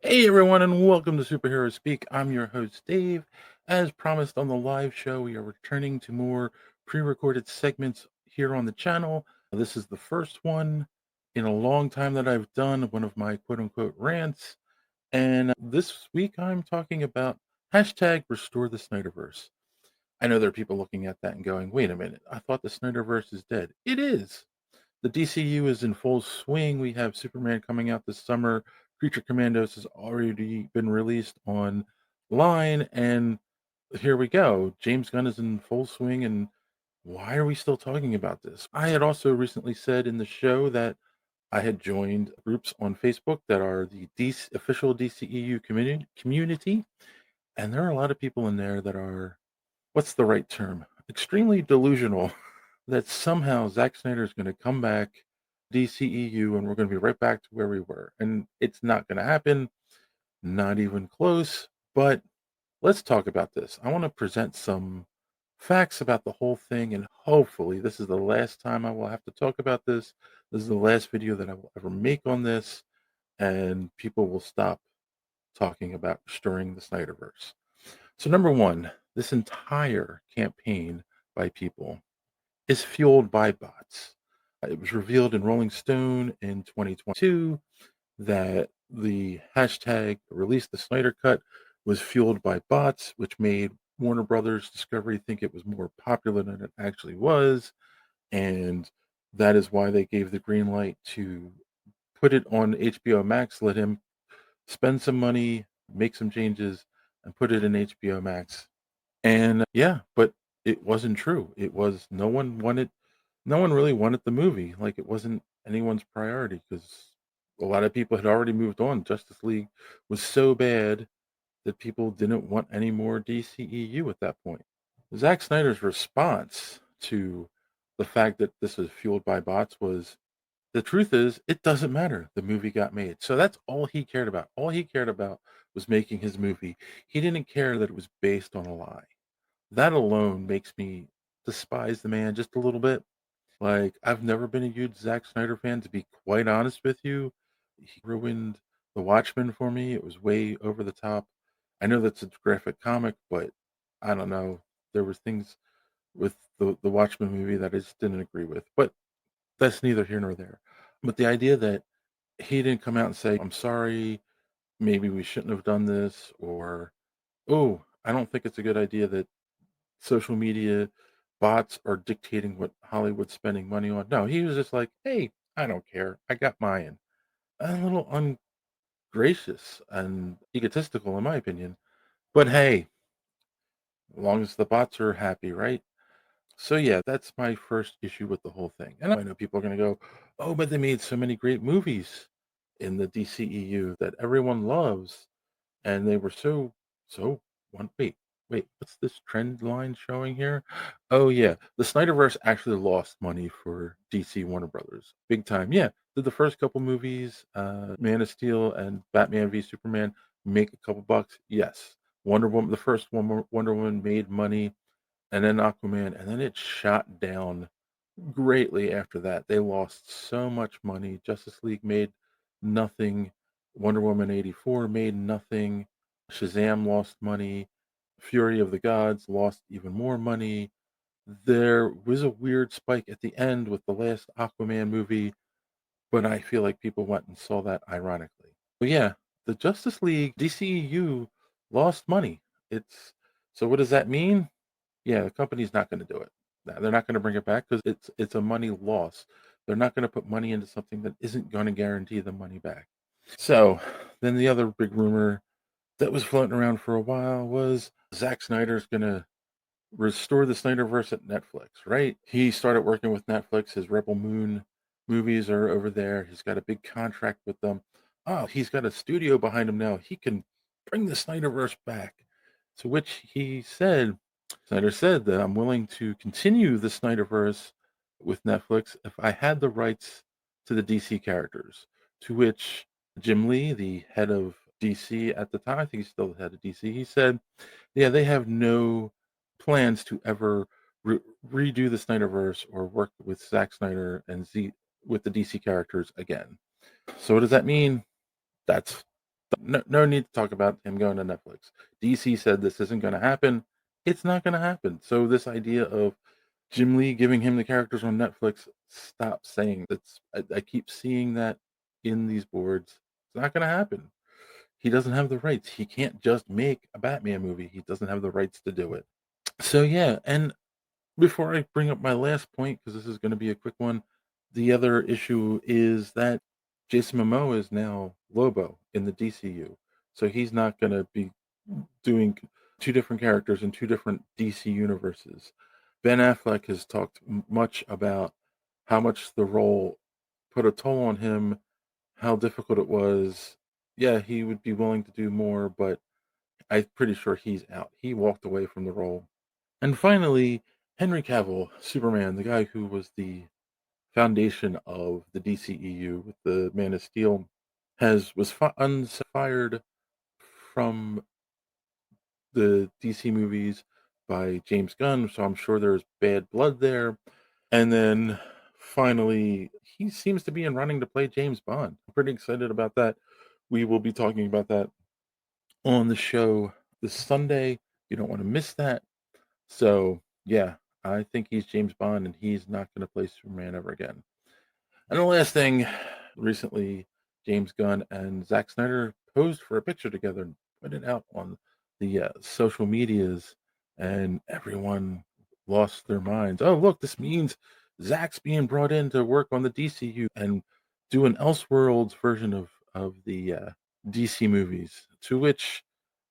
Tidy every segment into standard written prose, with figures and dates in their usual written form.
Hey everyone, and welcome to Superhero Speak. I'm your host, Dave. As promised on the live show, we are returning to more pre recorded segments here on the channel. This is the first one in a long time that I've done one of my quote unquote rants. And this week I'm talking about hashtag restore the Snyderverse. I know there are people looking at that and going, wait a minute, I thought the Snyderverse is dead. It is. The DCU is in full swing. We have Superman coming out this summer. Creature Commandos has already been released online, and here we go. James Gunn is in full swing, and why are we still talking about this? I had also recently said in the show that I had joined groups on Facebook that are the official DCEU community, and there are a lot of people in there that are, what's the right term? Extremely delusional that somehow Zack Snyder is going to come back, DCEU, and we're going to be right back to where we were. And it's not going to happen, not even close. But let's talk about this. I want to present some facts about the whole thing, and hopefully, this is the last time I will have to talk about this. This is the last video that I will ever make on this, and people will stop talking about restoring the Snyderverse. So, number one, this entire campaign by people is fueled by bots. It was revealed in Rolling Stone in 2022 that the hashtag release the Snyder Cut was fueled by bots, which made Warner Brothers Discovery think it was more popular than it actually was. And that is why they gave the green light to put it on HBO Max, let him spend some money, make some changes, and put it in HBO Max. And yeah, but it wasn't true. It was no one really wanted the movie. Like it wasn't anyone's priority because a lot of people had already moved on. Justice League was so bad that people didn't want any more DCEU at that point. Zack Snyder's response to the fact that this was fueled by bots was the truth is it doesn't matter. The movie got made. So that's all he cared about. All he cared about was making his movie. He didn't care that it was based on a lie. That alone makes me despise the man just a little bit. Like, I've never been a huge Zack Snyder fan, to be quite honest with you. He ruined The Watchmen for me. It was way over the top. I know that's a graphic comic, but I don't know. There was things with the Watchmen movie that I just didn't agree with. But that's neither here nor there. But the idea that he didn't come out and say, I'm sorry, maybe we shouldn't have done this, or, oh, I don't think it's a good idea that social media bots are dictating what Hollywood's spending money on. No, he was just like, hey, I don't care. I got mine. A little ungracious and egotistical, in my opinion. But hey, as long as the bots are happy, right? So yeah, that's my first issue with the whole thing. And I know people are going to go, oh, but they made so many great movies in the DCEU that everyone loves. And they were so one wait, what's this trend line showing here? Oh yeah, the Snyderverse actually lost money for DC Warner Brothers big time. Yeah, did the first couple movies, Man of Steel and Batman v Superman, make a couple bucks? Yes. Wonder Woman, the first one, Wonder Woman made money, and then Aquaman, and then it shot down greatly after that. They lost so much money. Justice League made nothing. Wonder Woman 84 made nothing. Shazam lost money. Fury of the Gods lost even more money. There was a weird spike at the end with the last Aquaman movie, but I feel like people went and saw that ironically. But yeah, the Justice League DCEU lost money. It's so what does that mean? Yeah, the company's not going to do it. They're not going to bring it back because it's a money loss. They're not going to put money into something that isn't going to guarantee the money back. So then the other big rumor that was floating around for a while was Zack Snyder's going to restore the Snyderverse at Netflix, right? He started working with Netflix. His Rebel Moon movies are over there. He's got a big contract with them. Oh, he's got a studio behind him now. He can bring the Snyderverse back. To which he said, Snyder said that I'm willing to continue the Snyderverse with Netflix if I had the rights to the DC characters. To which Jim Lee, the head of DC at the time, I think he's still the head of DC, he said, yeah, they have no plans to ever redo the Snyderverse or work with Zack Snyder and with the DC characters again. So what does that mean? That's No need to talk about him going to Netflix. DC said this isn't going to happen. It's not going to happen. So this idea of Jim Lee giving him the characters on Netflix, stop saying that's. I keep seeing that in these boards. It's not going to happen. He doesn't have the rights. He can't just make a Batman movie. He doesn't have the rights to do it. So yeah, and before I bring up my last point, because this is going to be a quick one, the other issue is that Jason Momoa is now Lobo in the DCU. So he's not going to be doing two different characters in two different DC universes. Ben Affleck has talked much about how much the role put a toll on him, how difficult it was. Yeah, he would be willing to do more, but I'm pretty sure he's out. He walked away from the role. And finally, Henry Cavill, Superman, the guy who was the foundation of the DCEU with the Man of Steel, was fired from the DC movies by James Gunn, so I'm sure there's bad blood there. And then finally, he seems to be in running to play James Bond. I'm pretty excited about that. We will be talking about that on the show this Sunday. You don't want to miss that. So, yeah, I think he's James Bond and he's not going to play Superman ever again. And the last thing, recently, James Gunn and Zack Snyder posed for a picture together and put it out on the social medias, and everyone lost their minds. Oh, look, this means Zack's being brought in to work on the DCU and do an Elseworlds version of the DC movies. To which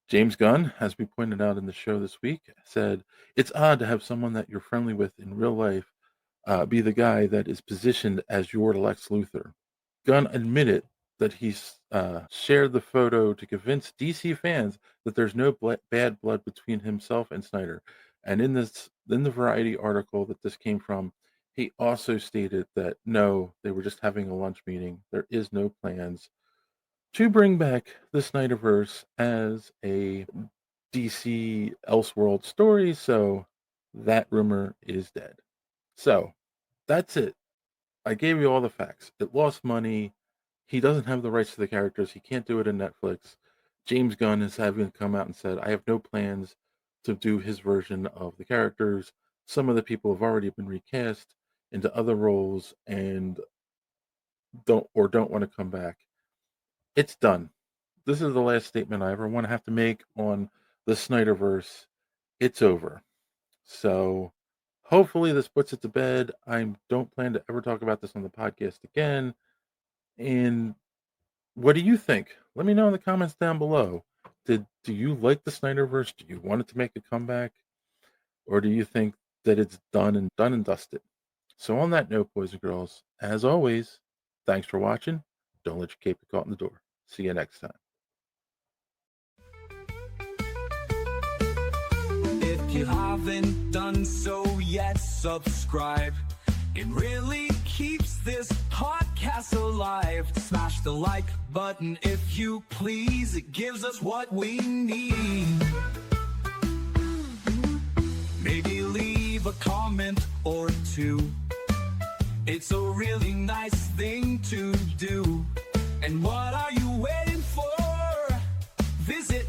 James Gunn, as we pointed out in the show this week, said, "It's odd to have someone that you're friendly with in real life be the guy that is positioned as your Lex Luthor." Gunn admitted that he's shared the photo to convince DC fans that there's no bad blood between himself and Snyder. And in the Variety article that this came from, he also stated that no, they were just having a lunch meeting. There is no plans to bring back the Snyderverse as a DC Elseworld story, so that rumor is dead. So that's it. I gave you all the facts. It lost money. He doesn't have the rights to the characters. He can't do it in Netflix. James Gunn is having come out and said, I have no plans to do his version of the characters. Some of the people have already been recast into other roles and don't want to come back. It's done. This is the last statement I ever want to have to make on the Snyderverse. It's over. So hopefully this puts it to bed. I don't plan to ever talk about this on the podcast again. And what do you think? Let me know in the comments down below. Do you like the Snyderverse? Do you want it to make a comeback? Or do you think that it's done and dusted? So on that note, boys and girls, as always, thanks for watching. Don't let your cape get caught in the door. See you next time. If you haven't done so yet, subscribe. It really keeps this podcast alive. Smash the like button if you please. It gives us what we need. Maybe leave a comment or two. It's a really nice thing to do. And what are you waiting for? Visit